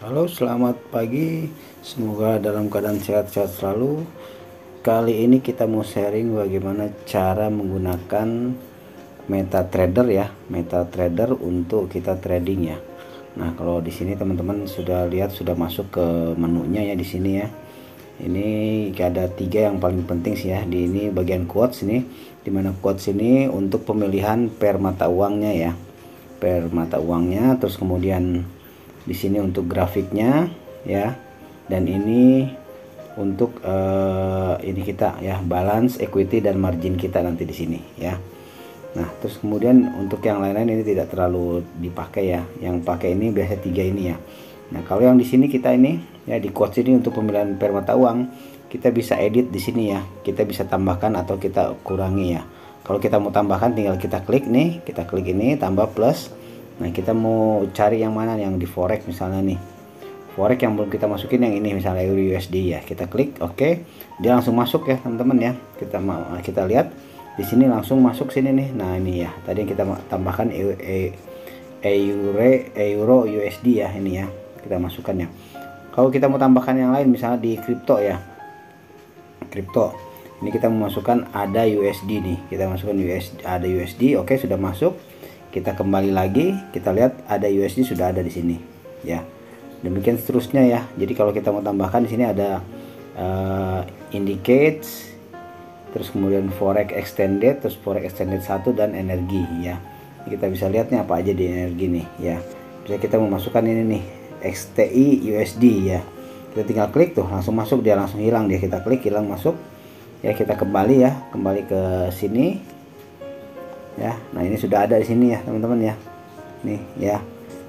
Halo, selamat pagi. Semoga dalam keadaan sehat-sehat selalu. Kali ini kita mau sharing bagaimana cara menggunakan MetaTrader ya, MetaTrader untuk kita trading ya. Nah, kalau di sini teman-teman sudah lihat, sudah masuk ke menunya ya di sini ya. Ini ada 3 yang paling penting sih ya. Di ini bagian quotes ini, dimana quotes ini untuk pemilihan per mata uangnya ya, per mata uangnya. Terus kemudian di sini untuk grafiknya ya, dan ini untuk ini kita ya, balance, equity dan margin kita nanti di sini ya. Nah, terus kemudian untuk yang lain-lain ini tidak terlalu dipakai ya. Yang pakai ini biasa 3 ini ya. Nah, kalau yang di sini kita ini ya, di quotes ini untuk pemilihan per mata uang, kita bisa edit di sini ya. Kita bisa tambahkan atau kita kurangi ya. Kalau kita mau tambahkan tinggal kita klik nih, kita klik ini tambah plus. Nah, kita mau cari yang mana, yang di forex misalnya nih. Forex yang belum kita masukin yang ini misalnya Euro USD ya. Kita klik oke. Dia langsung masuk ya, teman-teman ya. Kita lihat di sini langsung masuk sini nih. Nah, ini ya. Tadi kita tambahkan Euro USD ya, ini ya. Kita masukkan ya. Kalau kita mau tambahkan yang lain misalnya di kripto ya. Kripto. Ini kita memasukkan ada USD nih. Kita masukkan ada USD. Oke, sudah masuk. Kita kembali lagi, kita lihat ada USD sudah ada di sini ya. Demikian seterusnya ya. Jadi kalau kita mau tambahkan di sini ada indicates, terus kemudian forex extended, terus forex extended 1 dan energi ya. Kita bisa lihat nih apa aja di energi nih ya. Bisa kita memasukkan ini nih XTI USD ya. Kita tinggal klik tuh langsung masuk, dia langsung hilang dia. Kita klik hilang masuk ya. Kita kembali ya, kembali ke sini ya. Nah, ini sudah ada di sini ya teman-teman ya, nih ya,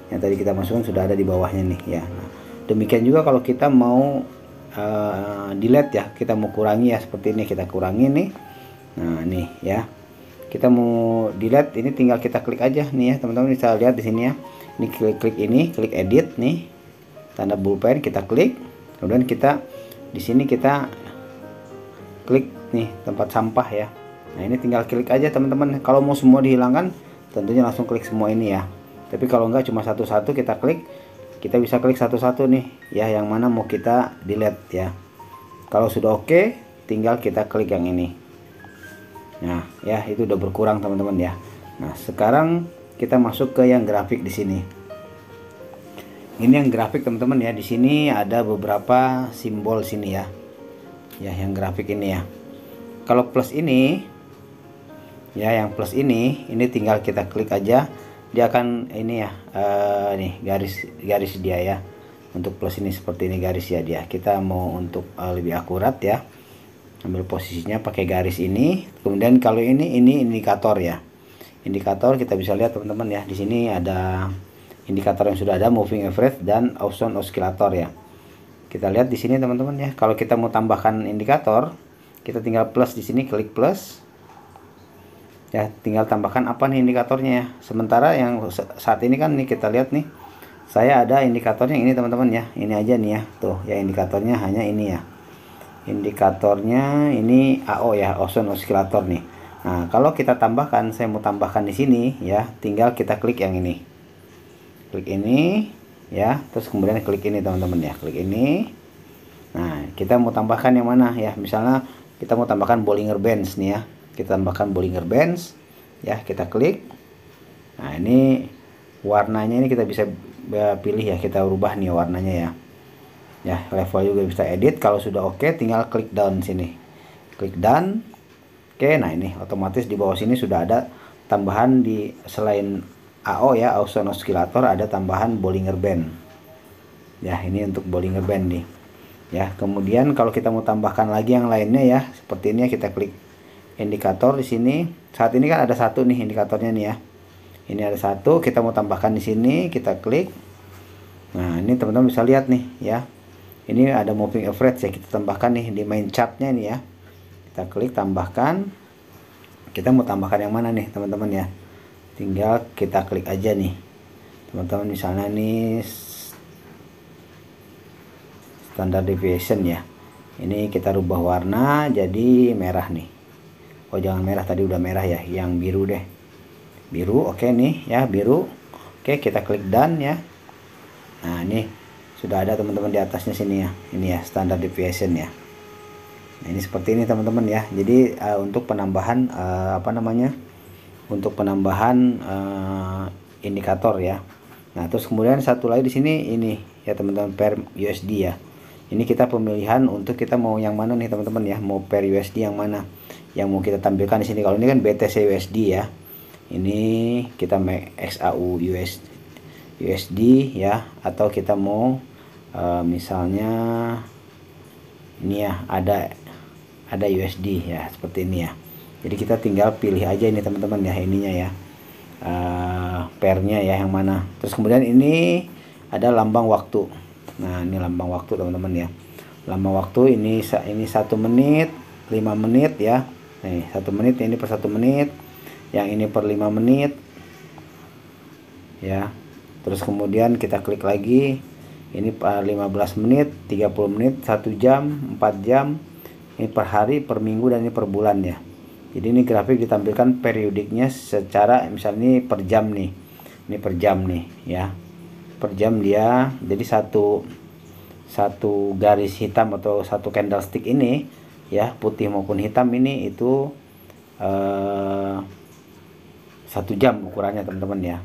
yang tadi kita masukkan sudah ada di bawahnya nih ya. Nah, demikian juga kalau kita mau delete ya, kita mau kurangi ya, seperti ini kita kurangi nih. Nah, nih ya, kita mau delete ini tinggal kita klik aja nih ya teman-teman. Bisa lihat di sini ya, ini klik ini, klik edit nih, tanda bullpen, kita klik. Kemudian kita di sini kita klik nih tempat sampah ya. Nah, ini tinggal klik aja teman-teman. Kalau mau semua dihilangkan tentunya langsung klik semua ini ya. Tapi kalau enggak cuma satu-satu kita klik, kita bisa klik satu-satu nih ya, yang mana mau kita delete ya. Kalau sudah oke, tinggal kita klik yang ini. Nah ya, itu udah berkurang teman-teman ya. Nah, sekarang kita masuk ke yang grafik di sini. Ini yang grafik teman-teman ya. Di sini ada beberapa simbol sini ya. Ya, yang grafik ini ya. Kalau plus ini ya, yang plus ini tinggal kita klik aja, dia akan ini ya, nih garis dia ya. Untuk plus ini seperti ini garis ya dia. Kita mau untuk lebih akurat ya, ambil posisinya pakai garis ini. Kemudian kalau ini indikator ya. Indikator kita bisa lihat teman-teman ya. Di sini ada indikator yang sudah ada, moving average dan Austin oscillator ya. Kita lihat di sini teman-teman ya. Kalau kita mau tambahkan indikator, kita tinggal plus di sini, klik plus. Ya, tinggal tambahkan apa nih indikatornya ya. Sementara yang saat ini kan nih kita lihat nih, saya ada indikatornya ini teman-teman ya. Ini aja nih ya. Tuh ya, indikatornya hanya ini ya. Indikatornya ini AO ya, Austin oscillator nih. Nah, kalau kita tambahkan, saya mau tambahkan di sini ya, tinggal kita klik yang ini. Klik ini ya, terus kemudian klik ini teman-teman ya, klik ini. Nah, kita mau tambahkan yang mana ya? Misalnya kita mau tambahkan Bollinger Bands nih ya. Kita tambahkan Bollinger Bands ya, kita klik. Nah, ini warnanya ini kita bisa pilih ya, kita rubah nih warnanya ya. Ya, level juga bisa edit. Kalau sudah oke, tinggal klik down sini. Klik down. Oke, nah ini otomatis di bawah sini sudah ada tambahan di selain AO ya, Austin oscillator, ada tambahan Bollinger Band. Ya, ini untuk Bollinger Band nih. Ya, kemudian kalau kita mau tambahkan lagi yang lainnya ya, seperti ini ya, kita klik indikator di sini. Saat ini kan ada satu nih indikatornya nih ya. Ini ada satu, kita mau tambahkan di sini, kita klik. Nah, ini teman-teman bisa lihat nih ya. Ini ada moving average ya, kita tambahkan nih di main chartnya nih ya. Kita klik tambahkan. Kita mau tambahkan yang mana nih teman-teman ya. Tinggal kita klik aja nih. Teman-teman misalnya nih standard deviation ya. Ini kita rubah warna jadi merah nih. Oh, jangan merah, tadi udah merah ya, yang biru deh. Biru, oke nih ya, biru. Oke, kita klik done ya. Nah, ini sudah ada teman-teman di atasnya sini ya. Ini ya standard deviation ya. Nah, ini seperti ini teman-teman ya. Jadi untuk penambahan untuk penambahan indikator ya. Nah, terus kemudian satu lagi di sini ini ya teman-teman, per USD ya. Ini kita pemilihan untuk kita mau yang mana nih teman-teman ya, mau per USD yang mana yang mau kita tampilkan di sini. Kalau ini kan BTC USD ya. Ini kita make XAU USD ya, atau kita mau misalnya ini ya, ada USD ya, seperti ini ya. Jadi kita tinggal pilih aja ini teman-teman ya, ininya ya, pairnya ya yang mana. Terus kemudian ini ada lambang waktu. Nah, ini lambang waktu teman-teman ya. Lambang waktu ini 1 menit, 5 menit ya. Nih 1 menit, ini per 1 menit, yang ini per 5 menit ya. Terus kemudian kita klik lagi, ini per 15 menit, 30 menit, 1 jam, 4 jam, ini per hari, per minggu, dan ini per bulan ya. Jadi ini grafik ditampilkan periodiknya secara misalnya ini per jam nih, ini per jam nih ya, per jam dia. Jadi satu garis hitam atau satu candlestick ini ya, putih maupun hitam, ini itu 1 jam ukurannya teman-teman ya.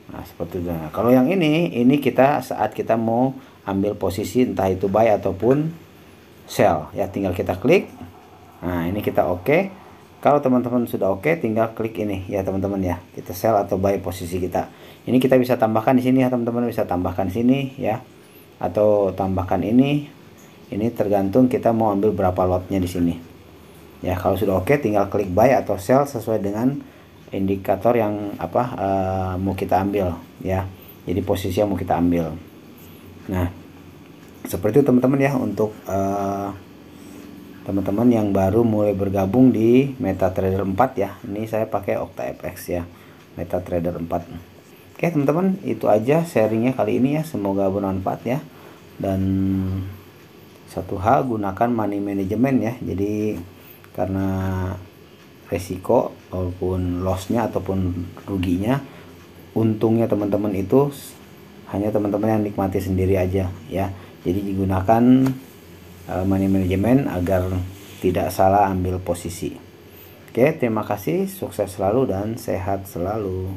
Nah, seperti itu. Nah, kalau yang ini kita saat kita mau ambil posisi entah itu buy ataupun sell ya, tinggal kita klik. Nah, ini kita oke. Kalau teman-teman sudah oke, tinggal klik ini ya teman-teman ya, kita sell atau buy posisi kita. Ini kita bisa tambahkan di sini ya teman-teman, bisa tambahkan sini ya, atau tambahkan ini tergantung kita mau ambil berapa lotnya di sini ya. Kalau sudah oke, tinggal klik buy atau sell sesuai dengan indikator yang mau kita ambil ya, jadi posisi yang mau kita ambil. Nah, seperti itu teman-teman ya, untuk teman-teman yang baru mulai bergabung di MetaTrader 4 ya. Ini saya pakai OctaFX ya, MetaTrader 4. Oke teman-teman, itu aja sharingnya kali ini ya, semoga bermanfaat ya. Dan satu hal, gunakan money management ya. Jadi karena resiko walaupun lossnya ataupun ruginya, untungnya teman-teman itu hanya teman-teman yang nikmati sendiri aja ya. Jadi digunakan money management agar tidak salah ambil posisi. Oke, terima kasih, sukses selalu dan sehat selalu.